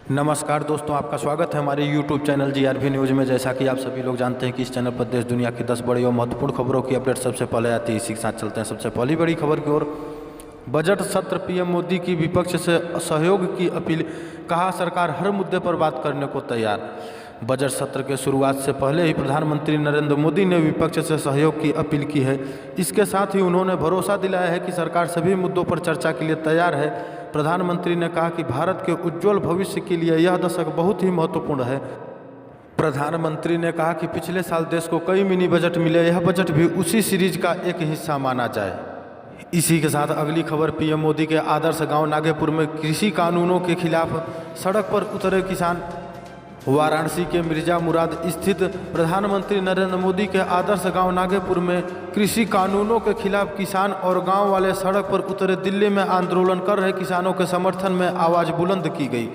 नमस्कार दोस्तों, आपका स्वागत है हमारे YouTube चैनल GRV न्यूज़ में। जैसा कि आप सभी लोग जानते हैं कि इस चैनल पर देश दुनिया की 10 बड़ी और महत्वपूर्ण खबरों की अपडेट सबसे पहले आती है। इसी के साथ चलते हैं सबसे पहली बड़ी खबर की ओर। बजट सत्र, पीएम मोदी की विपक्ष से सहयोग की अपील, कहा सरकार हर मुद्दे पर बात करने को तैयार। बजट सत्र के शुरुआत से पहले ही प्रधानमंत्री नरेंद्र मोदी ने विपक्ष से सहयोग की अपील की है। इसके साथ ही उन्होंने भरोसा दिलाया है कि सरकार सभी मुद्दों पर चर्चा के लिए तैयार है। प्रधानमंत्री ने कहा कि भारत के उज्जवल भविष्य के लिए यह दशक बहुत ही महत्वपूर्ण है। प्रधानमंत्री ने कहा कि पिछले साल देश को कई मिनी बजट मिले, यह बजट भी उसी सीरीज का एक हिस्सा माना जाए। इसी के साथ अगली खबर, पीएम मोदी के आदर्श गांव नागेपुर में कृषि कानूनों के खिलाफ सड़क पर उतरे किसान। वाराणसी के मिर्जा मुराद स्थित प्रधानमंत्री नरेंद्र मोदी के आदर्श गांव नागेपुर में कृषि कानूनों के खिलाफ किसान और गांव वाले सड़क पर उतरे। दिल्ली में आंदोलन कर रहे किसानों के समर्थन में आवाज़ बुलंद की गई।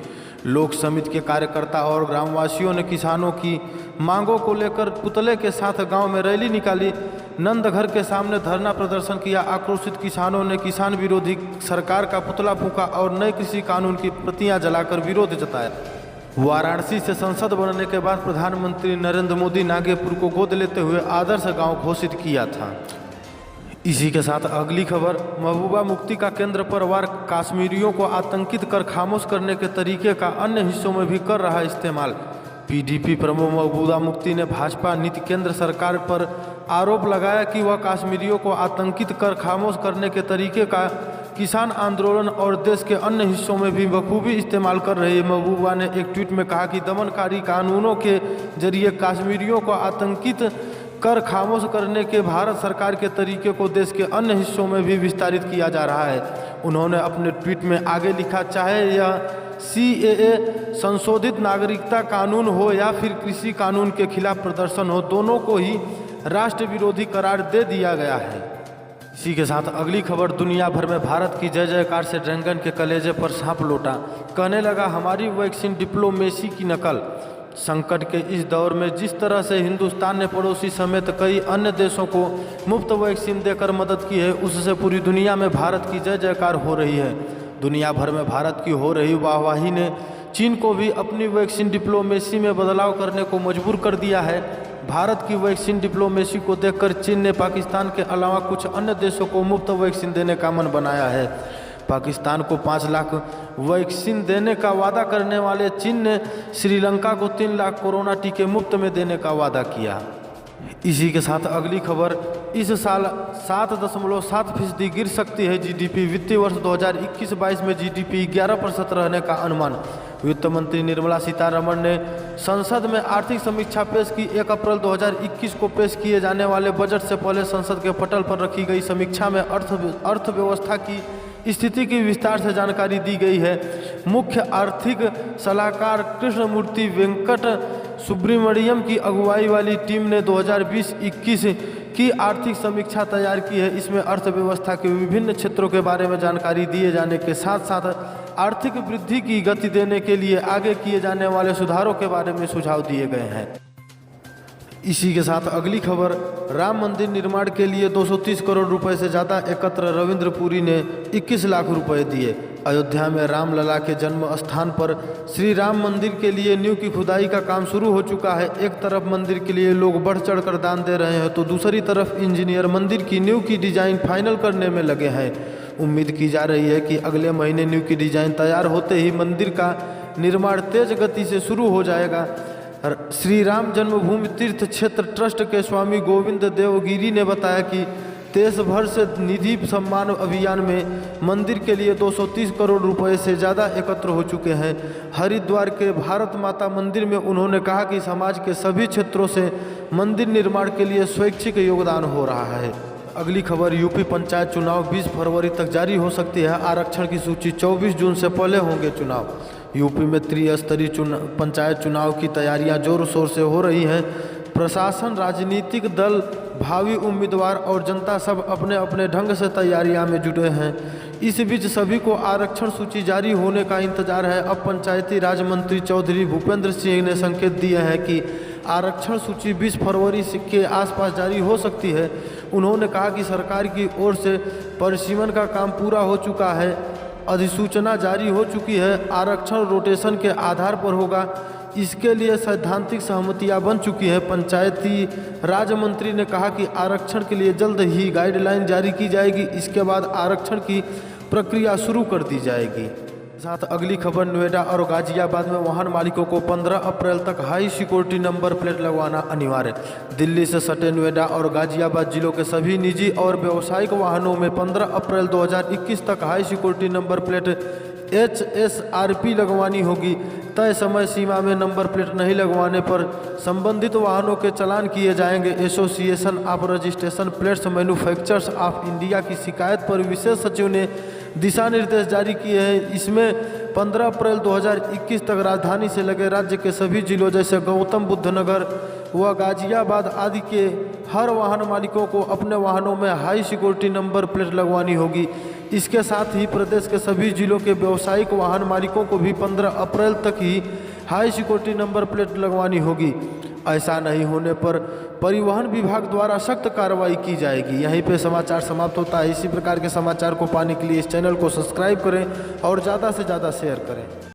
लोक समिति के कार्यकर्ता और ग्रामवासियों ने किसानों की मांगों को लेकर पुतले के साथ गांव में रैली निकाली। नंदघर के सामने धरना प्रदर्शन किया। आक्रोशित किसानों ने किसान विरोधी सरकार का पुतला फूंका और नए कृषि कानून की प्रतियां जलाकर विरोध जताया। वाराणसी से सांसद बनने के बाद प्रधानमंत्री नरेंद्र मोदी नागेपुर को गोद लेते हुए आदर्श गांव घोषित किया था। इसी के साथ अगली खबर, महबूबा मुफ्ती का केंद्र पर वार कश्मीरियों को आतंकित कर खामोश करने के तरीके का अन्य हिस्सों में भी कर रहा इस्तेमाल। पीडीपी प्रमुख महबूबा मुफ्ती ने भाजपा नीति केंद्र सरकार पर आरोप लगाया कि वह कश्मीरियों को आतंकित कर खामोश करने के तरीके का किसान आंदोलन और देश के अन्य हिस्सों में भी बखूबी इस्तेमाल कर रही है। महबूबा ने एक ट्वीट में कहा कि दमनकारी कानूनों के जरिए कश्मीरियों को आतंकित कर खामोश करने के भारत सरकार के तरीके को देश के अन्य हिस्सों में भी विस्तारित किया जा रहा है। उन्होंने अपने ट्वीट में आगे लिखा, चाहे यह CAA संशोधित नागरिकता कानून हो या फिर कृषि कानून के खिलाफ प्रदर्शन हो, दोनों को ही राष्ट्र विरोधी करार दे दिया गया है। इसी के साथ अगली खबर, दुनिया भर में भारत की जय जयकार से ड्रैगन के कलेजे पर सांप लौटा। कहने लगा हमारी वैक्सीन डिप्लोमेसी की नकल। संकट के इस दौर में जिस तरह से हिंदुस्तान ने पड़ोसी समेत कई अन्य देशों को मुफ्त वैक्सीन देकर मदद की है, उससे पूरी दुनिया में भारत की जय जयकार हो रही है। दुनिया भर में भारत की हो रही वाहवाही ने चीन को भी अपनी वैक्सीन डिप्लोमेसी में बदलाव करने को मजबूर कर दिया है। भारत की वैक्सीन डिप्लोमेसी को देखकर चीन ने पाकिस्तान के अलावा कुछ अन्य देशों को मुफ्त वैक्सीन देने का मन बनाया है। पाकिस्तान को 5 लाख वैक्सीन देने का वादा करने वाले चीन ने श्रीलंका को 3 लाख कोरोना टीके मुफ्त में देने का वादा किया। इसी के साथ अगली खबर, इस साल 7.7% गिर सकती है GDP। वित्तीय वर्ष 2021-22 में GDP 11% रहने का अनुमान। वित्त मंत्री निर्मला सीतारमण ने संसद में आर्थिक समीक्षा पेश की। 1 अप्रैल 2021 को पेश किए जाने वाले बजट से पहले संसद के पटल पर रखी गई समीक्षा में अर्थव्यवस्था की स्थिति की विस्तार से जानकारी दी गई है। मुख्य आर्थिक सलाहकार कृष्णमूर्ति वेंकट सुब्रमण्यम की अगुवाई वाली टीम ने 2020-21 की आर्थिक समीक्षा तैयार की है। इसमें अर्थव्यवस्था के विभिन्न क्षेत्रों के बारे में जानकारी दिए जाने के साथ साथ आर्थिक वृद्धि की गति देने के लिए आगे किए जाने वाले सुधारों के बारे में सुझाव दिए गए हैं। इसी के साथ अगली खबर, राम मंदिर निर्माण के लिए 230 करोड़ रुपए से ज़्यादा एकत्र। रविंद्र पुरी ने 21 लाख रुपए दिए। अयोध्या में रामलला के जन्म स्थान पर श्री राम मंदिर के लिए नींव की खुदाई का काम शुरू हो चुका है। एक तरफ मंदिर के लिए लोग बढ़ चढ़ कर दान दे रहे हैं, तो दूसरी तरफ इंजीनियर मंदिर की नींव की डिज़ाइन फाइनल करने में लगे हैं। उम्मीद की जा रही है कि अगले महीने नींव की डिज़ाइन तैयार होते ही मंदिर का निर्माण तेज गति से शुरू हो जाएगा। श्री राम जन्मभूमि तीर्थ क्षेत्र ट्रस्ट के स्वामी गोविंद देवगिरी ने बताया कि देश भर से निधि सम्मान अभियान में मंदिर के लिए 230 करोड़ रुपए से ज़्यादा एकत्र हो चुके हैं। हरिद्वार के भारत माता मंदिर में उन्होंने कहा कि समाज के सभी क्षेत्रों से मंदिर निर्माण के लिए स्वैच्छिक योगदान हो रहा है। अगली खबर, यूपी पंचायत चुनाव 20 फरवरी तक जारी हो सकती है। आरक्षण की सूची 24 जून से पहले होंगे चुनाव। यूपी में त्रिस्तरीय पंचायत चुनाव की तैयारियां जोर शोर से हो रही हैं। प्रशासन, राजनीतिक दल, भावी उम्मीदवार और जनता सब अपने अपने ढंग से तैयारियां में जुटे हैं। इस बीच सभी को आरक्षण सूची जारी होने का इंतजार है। अब पंचायती राज मंत्री चौधरी भूपेंद्र सिंह ने संकेत दिए हैं कि आरक्षण सूची 20 फरवरी के आसपास जारी हो सकती है। उन्होंने कहा कि सरकार की ओर से परिसीमन का काम पूरा हो चुका है। अधिसूचना जारी हो चुकी है। आरक्षण रोटेशन के आधार पर होगा, इसके लिए सैद्धांतिक सहमतियां बन चुकी है। पंचायती राज मंत्री ने कहा कि आरक्षण के लिए जल्द ही गाइडलाइन जारी की जाएगी। इसके बाद आरक्षण की प्रक्रिया शुरू कर दी जाएगी। साथ अगली खबर, नोएडा और गाजियाबाद में वाहन मालिकों को 15 अप्रैल तक हाई सिक्योरिटी नंबर प्लेट लगवाना अनिवार्य। दिल्ली से सटे नोएडा और गाजियाबाद जिलों के सभी निजी और व्यावसायिक वाहनों में 15 अप्रैल 2021 तक high security number plate HSRP लगवानी होगी। तय समय सीमा में नंबर प्लेट नहीं लगवाने पर संबंधित वाहनों के चालान किए जाएंगे। Association of registration plates manufacturers of India की शिकायत पर विशेष सचिव ने दिशा निर्देश जारी किए हैं। इसमें 15 अप्रैल 2021 तक राजधानी से लगे राज्य के सभी जिलों जैसे गौतम बुद्ध नगर व गाजियाबाद आदि के हर वाहन मालिकों को अपने वाहनों में हाई सिक्योरिटी नंबर प्लेट लगवानी होगी। इसके साथ ही प्रदेश के सभी जिलों के व्यावसायिक वाहन मालिकों को भी 15 अप्रैल तक ही हाई सिक्योरिटी नंबर प्लेट लगवानी होगी। ऐसा नहीं होने पर परिवहन विभाग द्वारा सख्त कार्रवाई की जाएगी। यहीं पे समाचार समाप्त होता है। इसी प्रकार के समाचार को पाने के लिए इस चैनल को सब्सक्राइब करें और ज़्यादा से ज़्यादा शेयर करें।